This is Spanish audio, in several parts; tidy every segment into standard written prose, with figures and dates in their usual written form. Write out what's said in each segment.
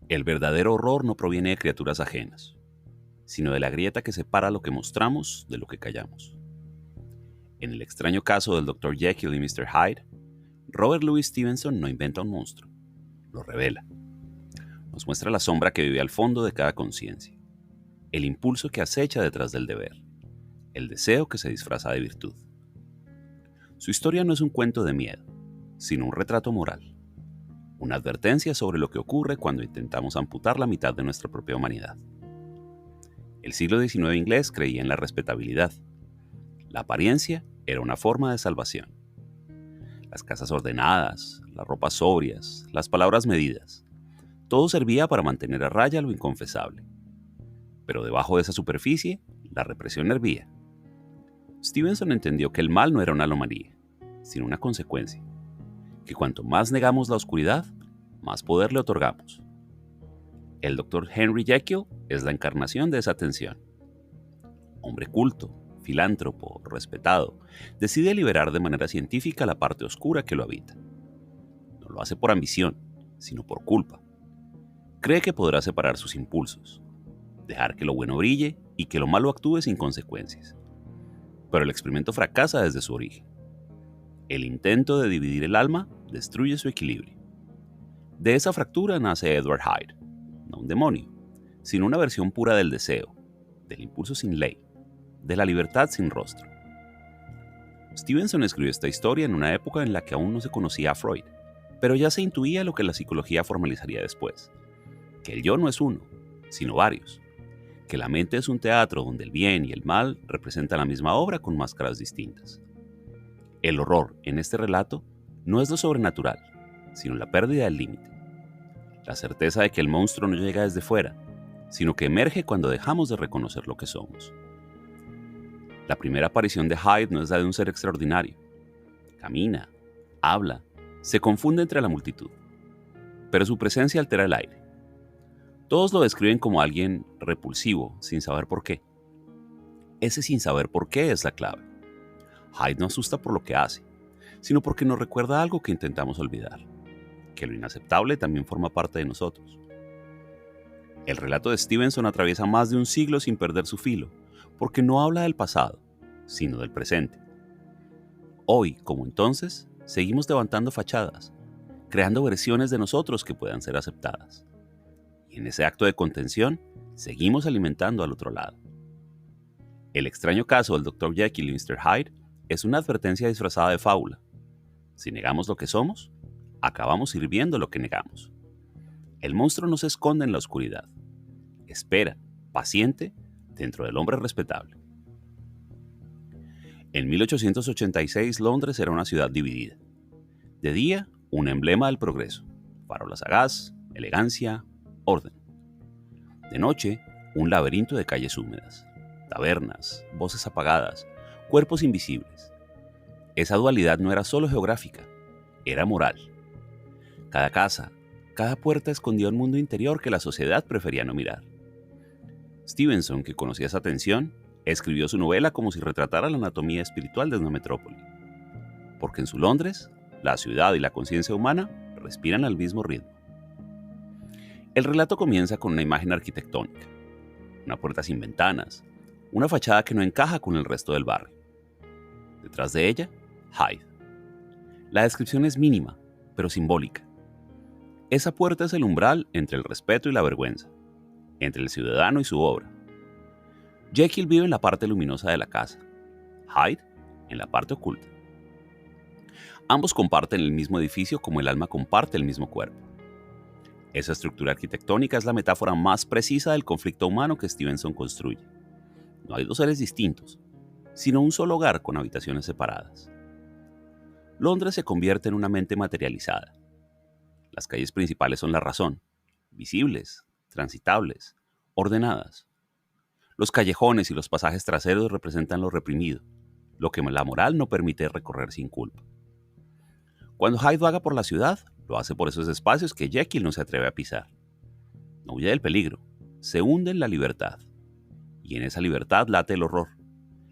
El verdadero horror no proviene de criaturas ajenas, sino de la grieta que separa lo que mostramos de lo que callamos. En el extraño caso del Dr. Jekyll y Mr. Hyde, Robert Louis Stevenson no inventa un monstruo, lo revela. Nos muestra la sombra que vive al fondo de cada conciencia, el impulso que acecha detrás del deber, el deseo que se disfraza de virtud. Su historia no es un cuento de miedo, sino un retrato moral, una advertencia sobre lo que ocurre cuando intentamos amputar la mitad de nuestra propia humanidad. El siglo XIX inglés creía en la respetabilidad. La apariencia era una forma de salvación. Las casas ordenadas, las ropas sobrias, las palabras medidas, todo servía para mantener a raya lo inconfesable. Pero debajo de esa superficie, la represión hervía. Stevenson entendió que el mal no era una anomalía, sino una consecuencia, que cuanto más negamos la oscuridad, más poder le otorgamos. El Dr. Henry Jekyll es la encarnación de esa tensión. Hombre culto, filántropo, respetado, decide liberar de manera científica la parte oscura que lo habita. No lo hace por ambición, sino por culpa. Cree que podrá separar sus impulsos, dejar que lo bueno brille y que lo malo actúe sin consecuencias. Pero el experimento fracasa desde su origen. El intento de dividir el alma destruye su equilibrio. De esa fractura nace Edward Hyde, no un demonio, sino una versión pura del deseo, del impulso sin ley, de la libertad sin rostro. Stevenson escribió esta historia en una época en la que aún no se conocía a Freud, pero ya se intuía lo que la psicología formalizaría después, que el yo no es uno, sino varios, que la mente es un teatro donde el bien y el mal representan la misma obra con máscaras distintas. El horror en este relato no es lo sobrenatural, sino la pérdida del límite, la certeza de que el monstruo no llega desde fuera, sino que emerge cuando dejamos de reconocer lo que somos. La primera aparición de Hyde no es la de un ser extraordinario. Camina, habla, se confunde entre la multitud, pero su presencia altera el aire. Todos lo describen como alguien repulsivo, sin saber por qué. Ese sin saber por qué es la clave. Hyde no asusta por lo que hace, sino porque nos recuerda algo que intentamos olvidar, que lo inaceptable también forma parte de nosotros. El relato de Stevenson atraviesa más de un siglo sin perder su filo, porque no habla del pasado, sino del presente. Hoy, como entonces, seguimos levantando fachadas, creando versiones de nosotros que puedan ser aceptadas. Y en ese acto de contención, seguimos alimentando al otro lado. El extraño caso del Dr. Jekyll y Mr. Hyde es una advertencia disfrazada de fábula. Si negamos lo que somos, acabamos sirviendo lo que negamos. El monstruo no se esconde en la oscuridad. Espera, paciente, dentro del hombre respetable. En 1886 Londres era una ciudad dividida. De día, un emblema del progreso, farolas a gas, elegancia, orden. De noche, un laberinto de calles húmedas, tabernas, voces apagadas, cuerpos invisibles. Esa dualidad no era solo geográfica, era moral. Cada casa, cada puerta escondía un mundo interior que la sociedad prefería no mirar. Stevenson, que conocía esa tensión, escribió su novela como si retratara la anatomía espiritual de una metrópoli. Porque en su Londres, la ciudad y la conciencia humana respiran al mismo ritmo. El relato comienza con una imagen arquitectónica, una puerta sin ventanas, una fachada que no encaja con el resto del barrio. Detrás de ella, Hyde. La descripción es mínima, pero simbólica. Esa puerta es el umbral entre el respeto y la vergüenza, entre el ciudadano y su obra. Jekyll vive en la parte luminosa de la casa, Hyde en la parte oculta. Ambos comparten el mismo edificio como el alma comparte el mismo cuerpo. Esa estructura arquitectónica es la metáfora más precisa del conflicto humano que Stevenson construye. No hay dos seres distintos, sino un solo hogar con habitaciones separadas. Londres se convierte en una mente materializada. Las calles principales son la razón, visibles, transitables, ordenadas. Los callejones y los pasajes traseros representan lo reprimido, lo que la moral no permite recorrer sin culpa. Cuando Hyde vaga por la ciudad, lo hace por esos espacios que Jekyll no se atreve a pisar. No huye del peligro, se hunde en la libertad. Y en esa libertad late el horror,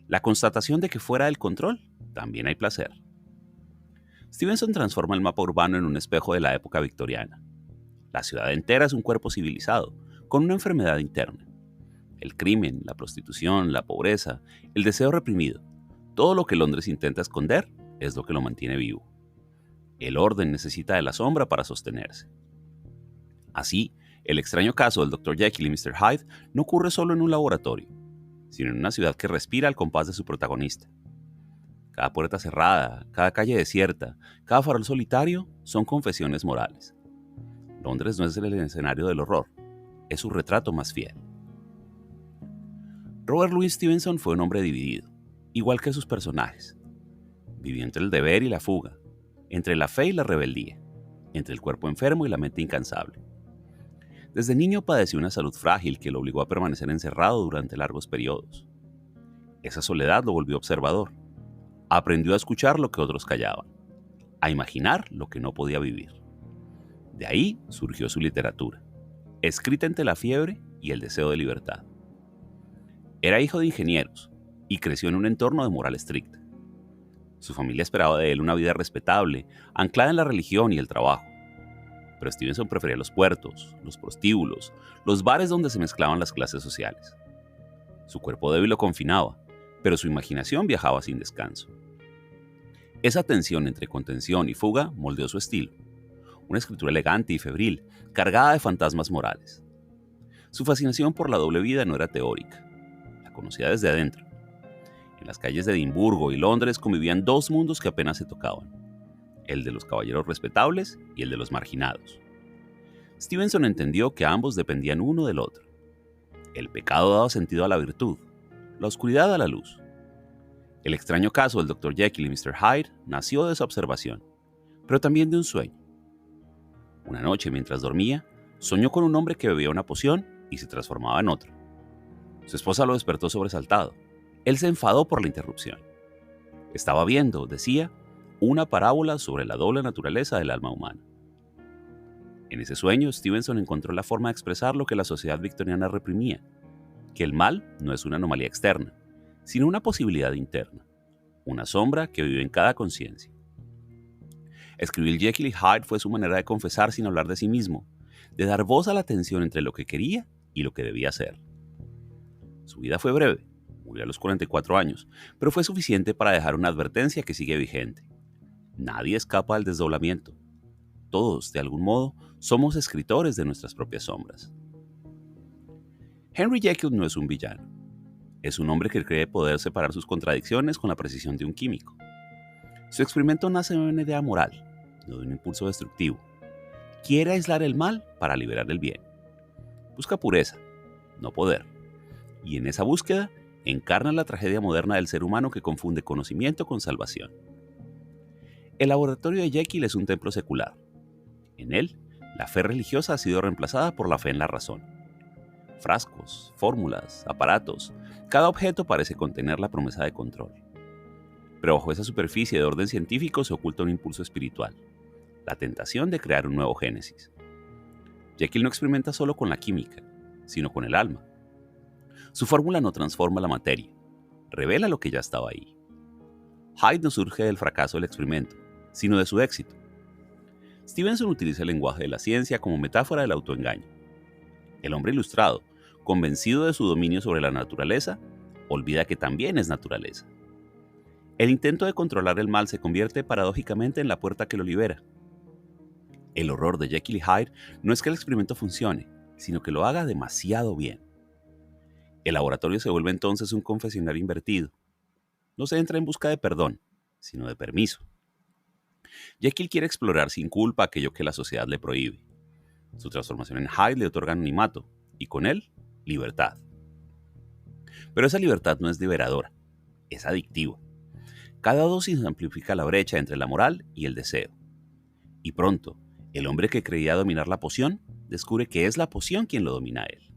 la constatación de que fuera del control también hay placer. Stevenson transforma el mapa urbano en un espejo de la época victoriana. La ciudad entera es un cuerpo civilizado, con una enfermedad interna. El crimen, la prostitución, la pobreza, el deseo reprimido, todo lo que Londres intenta esconder es lo que lo mantiene vivo. El orden necesita de la sombra para sostenerse. Así, el extraño caso del Dr. Jekyll y Mr. Hyde no ocurre solo en un laboratorio, sino en una ciudad que respira al compás de su protagonista. Cada puerta cerrada, cada calle desierta, cada farol solitario son confesiones morales. Londres no es el escenario del horror, es su retrato más fiel. Robert Louis Stevenson fue un hombre dividido, igual que sus personajes. Vivió entre el deber y la fuga, entre la fe y la rebeldía, entre el cuerpo enfermo y la mente incansable. Desde niño padeció una salud frágil que lo obligó a permanecer encerrado durante largos periodos. Esa soledad lo volvió observador. Aprendió a escuchar lo que otros callaban, a imaginar lo que no podía vivir. De ahí surgió su literatura, escrita entre la fiebre y el deseo de libertad. Era hijo de ingenieros y creció en un entorno de moral estricta. Su familia esperaba de él una vida respetable, anclada en la religión y el trabajo. Pero Stevenson prefería los puertos, los prostíbulos, los bares donde se mezclaban las clases sociales. Su cuerpo débil lo confinaba, pero su imaginación viajaba sin descanso. Esa tensión entre contención y fuga moldeó su estilo, una escritura elegante y febril, cargada de fantasmas morales. Su fascinación por la doble vida no era teórica, la conocía desde adentro. En las calles de Edimburgo y Londres convivían dos mundos que apenas se tocaban, el de los caballeros respetables y el de los marginados. Stevenson entendió que ambos dependían uno del otro. El pecado daba sentido a la virtud, la oscuridad a la luz. El extraño caso del Dr. Jekyll y Mr. Hyde nació de esa observación, pero también de un sueño. Una noche, mientras dormía, soñó con un hombre que bebía una poción y se transformaba en otro. Su esposa lo despertó sobresaltado. Él se enfadó por la interrupción. Estaba viendo, decía, una parábola sobre la doble naturaleza del alma humana. En ese sueño, Stevenson encontró la forma de expresar lo que la sociedad victoriana reprimía, que el mal no es una anomalía externa, sino una posibilidad interna, una sombra que vive en cada conciencia. Escribir Jekyll y Hyde fue su manera de confesar sin hablar de sí mismo, de dar voz a la tensión entre lo que quería y lo que debía hacer. Su vida fue breve, murió a los 44 años, pero fue suficiente para dejar una advertencia que sigue vigente. Nadie escapa del desdoblamiento. Todos, de algún modo, somos escritores de nuestras propias sombras. Henry Jekyll no es un villano. Es un hombre que cree poder separar sus contradicciones con la precisión de un químico. Su experimento nace de una idea moral, no de un impulso destructivo. Quiere aislar el mal para liberar el bien. Busca pureza, no poder. Y en esa búsqueda encarna la tragedia moderna del ser humano que confunde conocimiento con salvación. El laboratorio de Jekyll es un templo secular. En él, la fe religiosa ha sido reemplazada por la fe en la razón. Frascos, fórmulas, aparatos, cada objeto parece contener la promesa de control. Pero bajo esa superficie de orden científico se oculta un impulso espiritual, la tentación de crear un nuevo génesis. Jekyll no experimenta solo con la química, sino con el alma. Su fórmula no transforma la materia, revela lo que ya estaba ahí. Hyde no surge del fracaso del experimento, sino de su éxito. Stevenson utiliza el lenguaje de la ciencia como metáfora del autoengaño. El hombre ilustrado, convencido de su dominio sobre la naturaleza, olvida que también es naturaleza. El intento de controlar el mal se convierte paradójicamente en la puerta que lo libera. El horror de Jekyll y Hyde no es que el experimento funcione, sino que lo haga demasiado bien. El laboratorio se vuelve entonces un confesionario invertido. No se entra en busca de perdón, sino de permiso. Jekyll quiere explorar sin culpa aquello que la sociedad le prohíbe. Su transformación en Hyde le otorga anonimato, y con él, libertad. Pero esa libertad no es liberadora, es adictiva. Cada dosis amplifica la brecha entre la moral y el deseo. Y pronto, el hombre que creía dominar la poción, descubre que es la poción quien lo domina a él.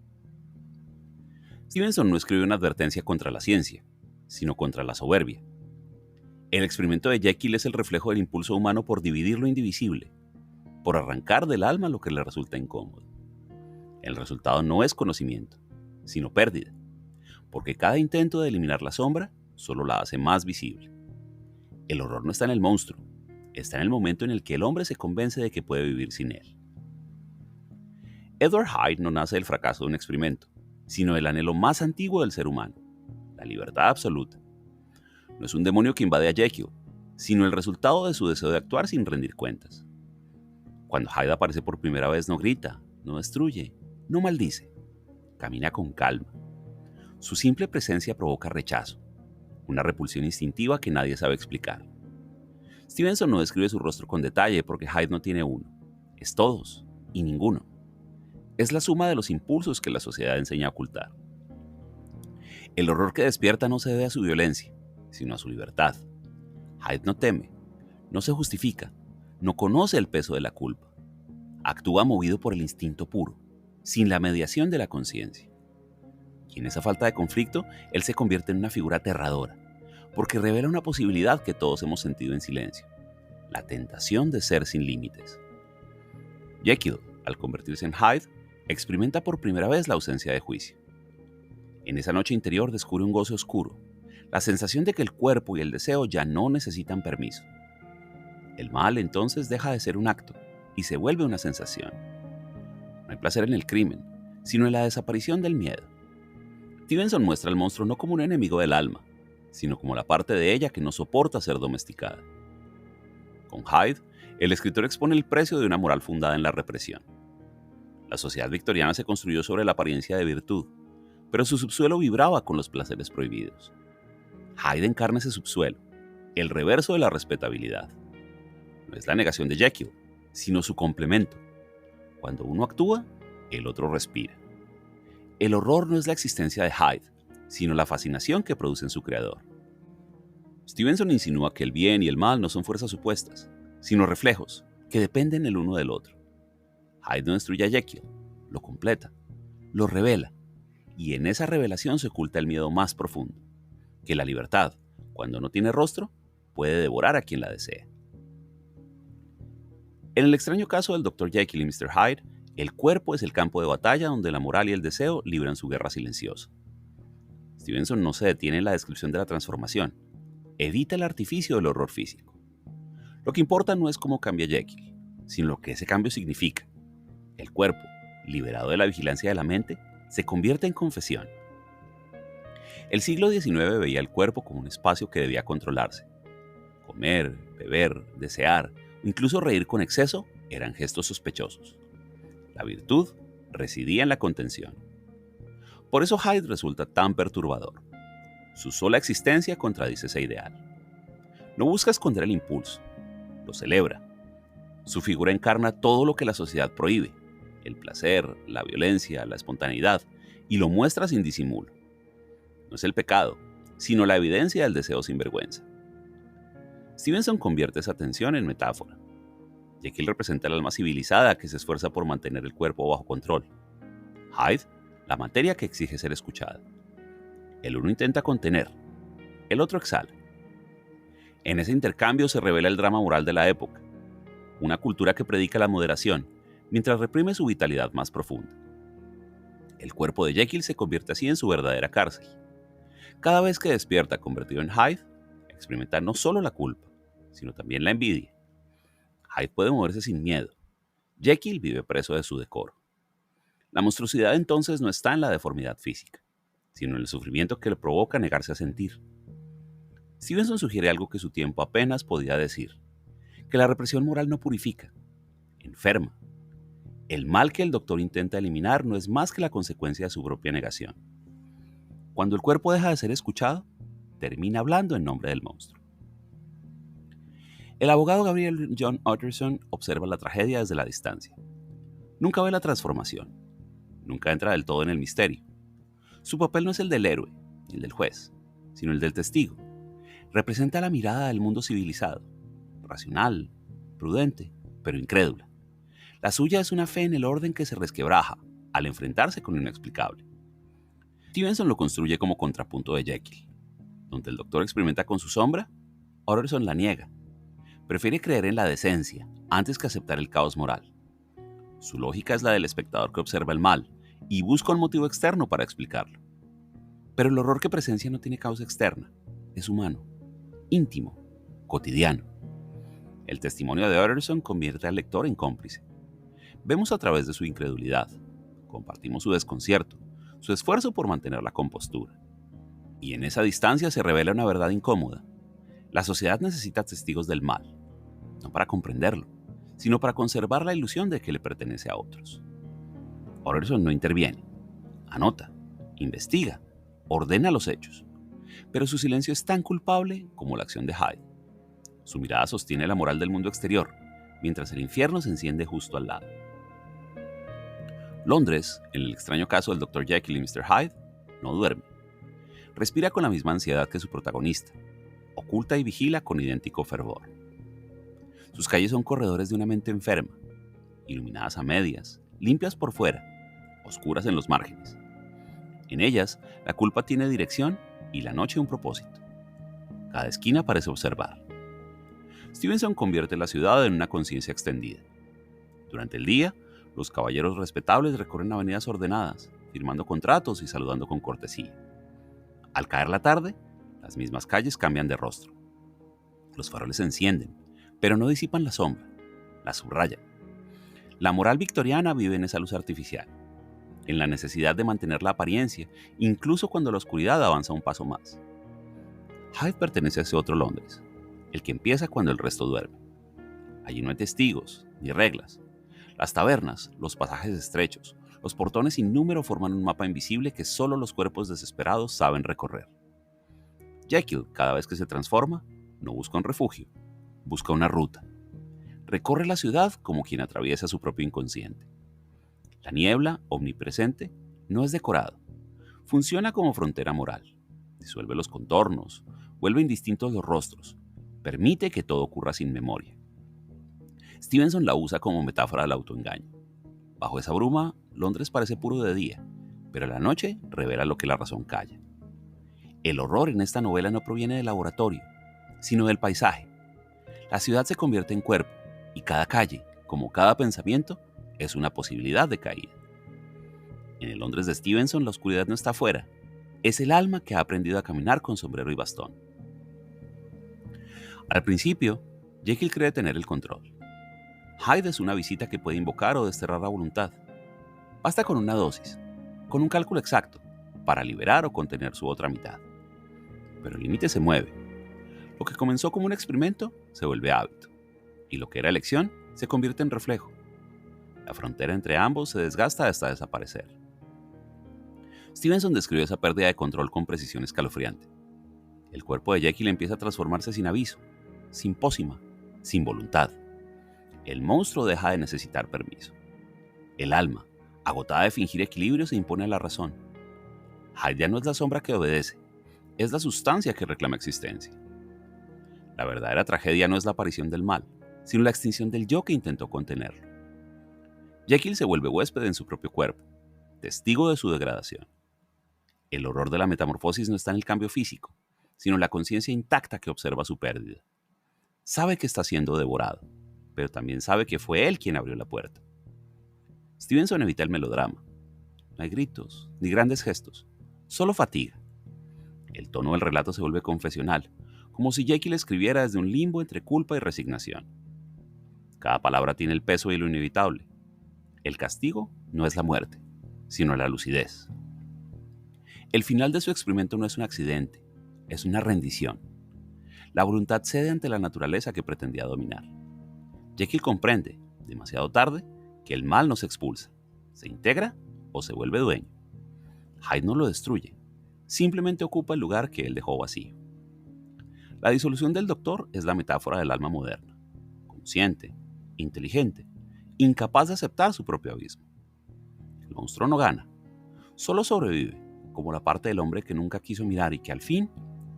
Stevenson no escribe una advertencia contra la ciencia, sino contra la soberbia. El experimento de Jekyll es el reflejo del impulso humano por dividir lo indivisible, por arrancar del alma lo que le resulta incómodo. El resultado no es conocimiento, sino pérdida, porque cada intento de eliminar la sombra solo la hace más visible. El horror no está en el monstruo, está en el momento en el que el hombre se convence de que puede vivir sin él. Edward Hyde no nace del fracaso de un experimento, sino del anhelo más antiguo del ser humano, la libertad absoluta. No es un demonio que invade a Jekyll, sino el resultado de su deseo de actuar sin rendir cuentas. Cuando Hyde aparece por primera vez no grita, no destruye, no maldice, camina con calma. Su simple presencia provoca rechazo, una repulsión instintiva que nadie sabe explicar. Stevenson no describe su rostro con detalle porque Hyde no tiene uno, es todos y ninguno. Es la suma de los impulsos que la sociedad enseña a ocultar. El horror que despierta no se debe a su violencia, sino a su libertad. Hyde no teme, no se justifica, no conoce el peso de la culpa. Actúa movido por el instinto puro, sin la mediación de la conciencia. Y en esa falta de conflicto, él se convierte en una figura aterradora, porque revela una posibilidad que todos hemos sentido en silencio, la tentación de ser sin límites. Jekyll, al convertirse en Hyde, experimenta por primera vez la ausencia de juicio. En esa noche interior descubre un goce oscuro, la sensación de que el cuerpo y el deseo ya no necesitan permiso. El mal entonces deja de ser un acto y se vuelve una sensación. No hay placer en el crimen, sino en la desaparición del miedo. Stevenson muestra al monstruo no como un enemigo del alma, sino como la parte de ella que no soporta ser domesticada. Con Hyde, el escritor expone el precio de una moral fundada en la represión. La sociedad victoriana se construyó sobre la apariencia de virtud, pero su subsuelo vibraba con los placeres prohibidos. Hyde encarna ese subsuelo, el reverso de la respetabilidad. No es la negación de Jekyll, sino su complemento. Cuando uno actúa, el otro respira. El horror no es la existencia de Hyde, sino la fascinación que produce en su creador. Stevenson insinúa que el bien y el mal no son fuerzas opuestas, sino reflejos que dependen el uno del otro. Hyde no destruye a Jekyll, lo completa, lo revela, y en esa revelación se oculta el miedo más profundo, que la libertad, cuando no tiene rostro, puede devorar a quien la desea. En el extraño caso del Dr. Jekyll y Mr. Hyde, el cuerpo es el campo de batalla donde la moral y el deseo libran su guerra silenciosa. Stevenson no se detiene en la descripción de la transformación, evita el artificio del horror físico. Lo que importa no es cómo cambia Jekyll, sino lo que ese cambio significa. El cuerpo, liberado de la vigilancia de la mente, se convierte en confesión. El siglo XIX veía el cuerpo como un espacio que debía controlarse. Comer, beber, desear o incluso reír con exceso eran gestos sospechosos. La virtud residía en la contención. Por eso Hyde resulta tan perturbador. Su sola existencia contradice ese ideal. No busca esconder el impulso, lo celebra. Su figura encarna todo lo que la sociedad prohíbe, el placer, la violencia, la espontaneidad, y lo muestra sin disimulo. No es el pecado, sino la evidencia del deseo sin vergüenza. Stevenson convierte esa tensión en metáfora. Jekyll representa el alma civilizada que se esfuerza por mantener el cuerpo bajo control. Hyde, la materia que exige ser escuchada. El uno intenta contener, el otro exhala. En ese intercambio se revela el drama moral de la época, una cultura que predica la moderación, mientras reprime su vitalidad más profunda. El cuerpo de Jekyll se convierte así en su verdadera cárcel. Cada vez que despierta convertido en Hyde, experimenta no solo la culpa, sino también la envidia. Hyde puede moverse sin miedo. Jekyll vive preso de su decoro. La monstruosidad entonces no está en la deformidad física, sino en el sufrimiento que le provoca negarse a sentir. Stevenson sugiere algo que su tiempo apenas podía decir, que la represión moral no purifica, enferma. El mal que el doctor intenta eliminar no es más que la consecuencia de su propia negación. Cuando el cuerpo deja de ser escuchado, termina hablando en nombre del monstruo. El abogado Gabriel John Utterson observa la tragedia desde la distancia. Nunca ve la transformación. Nunca entra del todo en el misterio. Su papel no es el del héroe, ni el del juez, sino el del testigo. Representa la mirada del mundo civilizado, racional, prudente, pero incrédula. La suya es una fe en el orden que se resquebraja al enfrentarse con lo inexplicable. Stevenson lo construye como contrapunto de Jekyll. Donde el doctor experimenta con su sombra, Utterson la niega. Prefiere creer en la decencia antes que aceptar el caos moral. Su lógica es la del espectador que observa el mal y busca un motivo externo para explicarlo. Pero el horror que presencia no tiene causa externa, es humano, íntimo, cotidiano. El testimonio de Utterson convierte al lector en cómplice. Vemos a través de su incredulidad, Compartimos su desconcierto, su esfuerzo por mantener la compostura. Y en esa distancia se revela una verdad incómoda. La sociedad necesita testigos del mal, no para comprenderlo, sino para conservar la ilusión de que le pertenece a otros. Orson no interviene, anota, investiga, ordena los hechos, pero su silencio es tan culpable como la acción de Hyde. Su mirada sostiene la moral del mundo exterior, mientras el infierno se enciende justo al lado. Londres, en el extraño caso del Dr. Jekyll y Mr. Hyde, no duerme. Respira con la misma ansiedad que su protagonista, oculta y vigila con idéntico fervor. Sus calles son corredores de una mente enferma, iluminadas a medias, limpias por fuera, oscuras en los márgenes. En ellas, la culpa tiene dirección y la noche un propósito. Cada esquina parece observar. Stevenson convierte la ciudad en una conciencia extendida. Durante el día, los caballeros respetables recorren avenidas ordenadas, firmando contratos y saludando con cortesía. Al caer la tarde, las mismas calles cambian de rostro. Los faroles se encienden, pero no disipan la sombra, la subrayan. La moral victoriana vive en esa luz artificial, en la necesidad de mantener la apariencia, incluso cuando la oscuridad avanza un paso más. Hyde pertenece a ese otro Londres, el que empieza cuando el resto duerme. Allí no hay testigos, ni reglas. Las tabernas, los pasajes estrechos, los portones sin número forman un mapa invisible que solo los cuerpos desesperados saben recorrer. Jekyll, cada vez que se transforma, no busca un refugio, busca una ruta. Recorre la ciudad como quien atraviesa su propio inconsciente. La niebla, omnipresente, no es decorado. Funciona como frontera moral. Disuelve los contornos, vuelve indistintos los rostros, permite que todo ocurra sin memoria. Stevenson la usa como metáfora del autoengaño. Bajo esa bruma, Londres parece puro de día, pero la noche revela lo que la razón calla. El horror en esta novela no proviene del laboratorio, sino del paisaje. La ciudad se convierte en cuerpo, y cada calle, como cada pensamiento, es una posibilidad de caída. En el Londres de Stevenson, la oscuridad no está afuera, es el alma que ha aprendido a caminar con sombrero y bastón. Al principio, Jekyll cree tener el control. Hyde es una visita que puede invocar o desterrar la voluntad. Basta con una dosis, con un cálculo exacto, para liberar o contener su otra mitad. Pero el límite se mueve. Lo que comenzó como un experimento se vuelve hábito, y lo que era elección se convierte en reflejo. La frontera entre ambos se desgasta hasta desaparecer. Stevenson describe esa pérdida de control con precisión escalofriante. El cuerpo de Jekyll empieza a transformarse sin aviso, sin pócima, sin voluntad. El monstruo deja de necesitar permiso. El alma, agotada de fingir equilibrio, se impone a la razón. Hyde ya no es la sombra que obedece, es la sustancia que reclama existencia. La verdadera tragedia no es la aparición del mal, sino la extinción del yo que intentó contenerlo. Jekyll se vuelve huésped en su propio cuerpo, testigo de su degradación. El horror de la metamorfosis no está en el cambio físico, sino en la conciencia intacta que observa su pérdida. Sabe que está siendo devorado, pero también sabe que fue él quien abrió la puerta. Stevenson evita el melodrama. No hay gritos, ni grandes gestos, solo fatiga. El tono del relato se vuelve confesional, como si Jekyll escribiera desde un limbo entre culpa y resignación. Cada palabra tiene el peso y lo inevitable. El castigo no es la muerte, sino la lucidez. El final de su experimento no es un accidente, es una rendición. La voluntad cede ante la naturaleza que pretendía dominar. Jekyll comprende, demasiado tarde, que el mal no se expulsa, se integra o se vuelve dueño. Hyde no lo destruye, simplemente ocupa el lugar que él dejó vacío. La disolución del doctor es la metáfora del alma moderna, consciente, inteligente, incapaz de aceptar su propio abismo. El monstruo no gana, solo sobrevive, como la parte del hombre que nunca quiso mirar y que al fin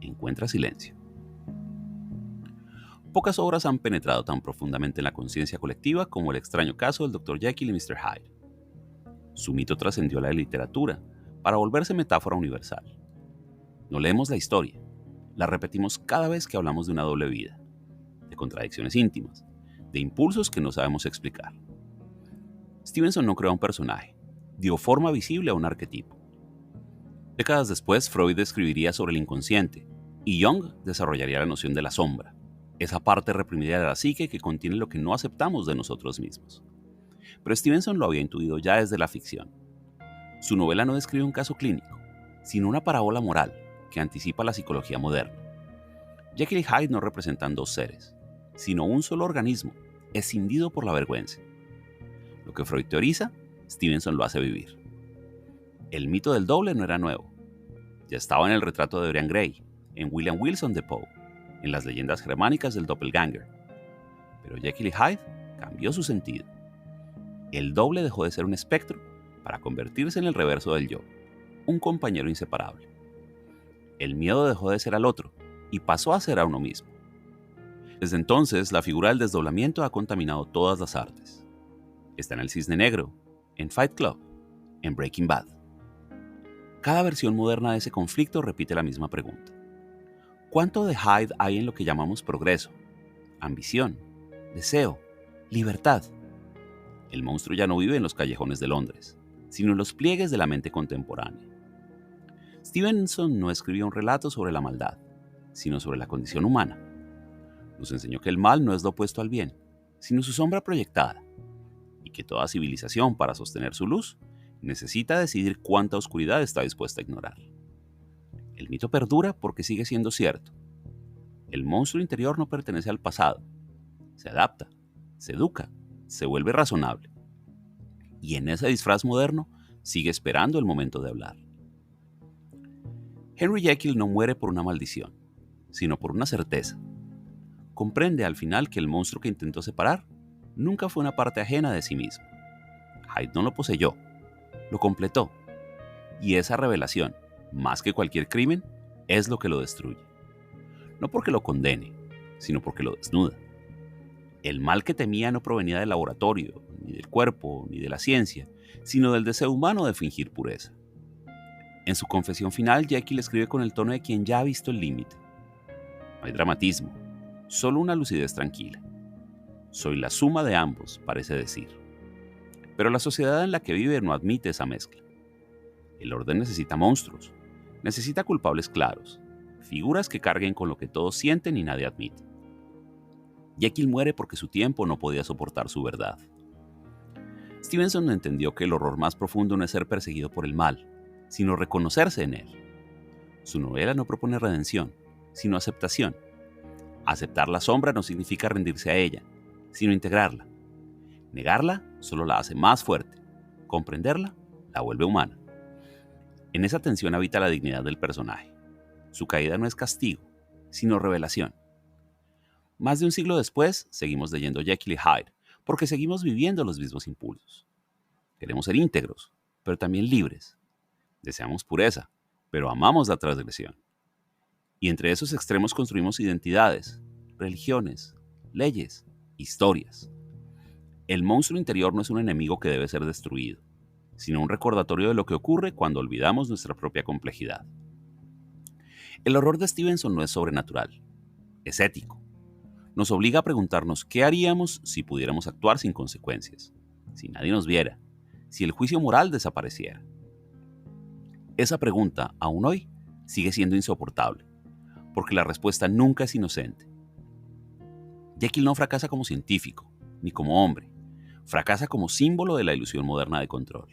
encuentra silencio. Pocas obras han penetrado tan profundamente en la conciencia colectiva como el extraño caso del Dr. Jekyll y Mr. Hyde. Su mito trascendió la literatura para volverse metáfora universal. No leemos la historia, la repetimos cada vez que hablamos de una doble vida, de contradicciones íntimas, de impulsos que no sabemos explicar. Stevenson no creó un personaje, dio forma visible a un arquetipo. Décadas después, Freud escribiría sobre el inconsciente y Jung desarrollaría la noción de la sombra, esa parte reprimida de la psique que contiene lo que no aceptamos de nosotros mismos. Pero Stevenson lo había intuido ya desde la ficción. Su novela no describe un caso clínico, sino una parábola moral que anticipa la psicología moderna. Jekyll y Hyde no representan dos seres, sino un solo organismo, escindido por la vergüenza. Lo que Freud teoriza, Stevenson lo hace vivir. El mito del doble no era nuevo. Ya estaba en el retrato de Dorian Gray, en William Wilson de Poe, en las leyendas germánicas del doppelganger. Pero Jekyll y Hyde cambió su sentido. El doble dejó de ser un espectro para convertirse en el reverso del yo, un compañero inseparable. El miedo dejó de ser al otro y pasó a ser a uno mismo. Desde entonces, la figura del desdoblamiento ha contaminado todas las artes. Está en El Cisne Negro, en Fight Club, en Breaking Bad. Cada versión moderna de ese conflicto repite la misma pregunta. ¿Cuánto de Hyde hay en lo que llamamos progreso, ambición, deseo, libertad? El monstruo ya no vive en los callejones de Londres, sino en los pliegues de la mente contemporánea. Stevenson no escribió un relato sobre la maldad, sino sobre la condición humana. Nos enseñó que el mal no es lo opuesto al bien, sino su sombra proyectada, y que toda civilización, para sostener su luz, necesita decidir cuánta oscuridad está dispuesta a ignorar. El mito perdura porque sigue siendo cierto. El monstruo interior no pertenece al pasado. Se adapta, se educa, se vuelve razonable. Y en ese disfraz moderno sigue esperando el momento de hablar. Henry Jekyll no muere por una maldición, sino por una certeza. Comprende al final que el monstruo que intentó separar nunca fue una parte ajena de sí mismo. Hyde no lo poseyó, lo completó. Y esa revelación, más que cualquier crimen, es lo que lo destruye. No porque lo condene, sino porque lo desnuda. El mal que temía no provenía del laboratorio, ni del cuerpo, ni de la ciencia, sino del deseo humano de fingir pureza. En su confesión final, Jekyll escribe con el tono de quien ya ha visto el límite. No hay dramatismo, solo una lucidez tranquila. Soy la suma de ambos, parece decir. Pero la sociedad en la que vive no admite esa mezcla. El orden necesita monstruos, necesita culpables claros, figuras que carguen con lo que todos sienten y nadie admite. Jekyll muere porque su tiempo no podía soportar su verdad. Stevenson entendió que el horror más profundo no es ser perseguido por el mal, sino reconocerse en él. Su novela no propone redención, sino aceptación. Aceptar la sombra no significa rendirse a ella, sino integrarla. Negarla solo la hace más fuerte. Comprenderla la vuelve humana. En esa tensión habita la dignidad del personaje. Su caída no es castigo, sino revelación. Más de un siglo después, seguimos leyendo Jekyll y Hyde, porque seguimos viviendo los mismos impulsos. Queremos ser íntegros, pero también libres. Deseamos pureza, pero amamos la transgresión. Y entre esos extremos construimos identidades, religiones, leyes, historias. El monstruo interior no es un enemigo que debe ser destruido, sino un recordatorio de lo que ocurre cuando olvidamos nuestra propia complejidad. El horror de Stevenson no es sobrenatural, es ético. Nos obliga a preguntarnos qué haríamos si pudiéramos actuar sin consecuencias, si nadie nos viera, si el juicio moral desapareciera. Esa pregunta, aún hoy, sigue siendo insoportable, porque la respuesta nunca es inocente. Jekyll no fracasa como científico, ni como hombre, fracasa como símbolo de la ilusión moderna de control.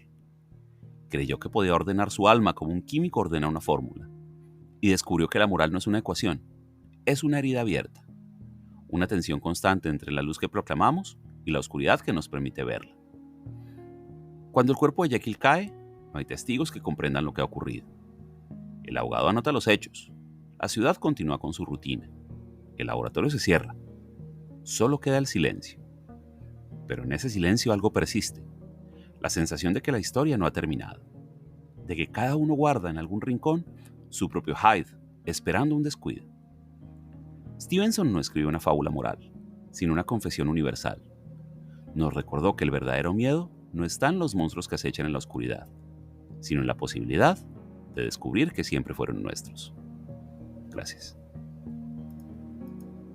Creyó que podía ordenar su alma como un químico ordena una fórmula, y descubrió que la moral no es una ecuación, es una herida abierta, una tensión constante entre la luz que proclamamos y la oscuridad que nos permite verla. Cuando el cuerpo de Jekyll cae, no hay testigos que comprendan lo que ha ocurrido. El abogado anota los hechos, la ciudad continúa con su rutina, el laboratorio se cierra, solo queda el silencio. Pero en ese silencio algo persiste, la sensación de que la historia no ha terminado, de que cada uno guarda en algún rincón su propio Hyde, esperando un descuido. Stevenson no escribió una fábula moral, sino una confesión universal. Nos recordó que el verdadero miedo no está en los monstruos que acechan en la oscuridad, sino en la posibilidad de descubrir que siempre fueron nuestros. Gracias.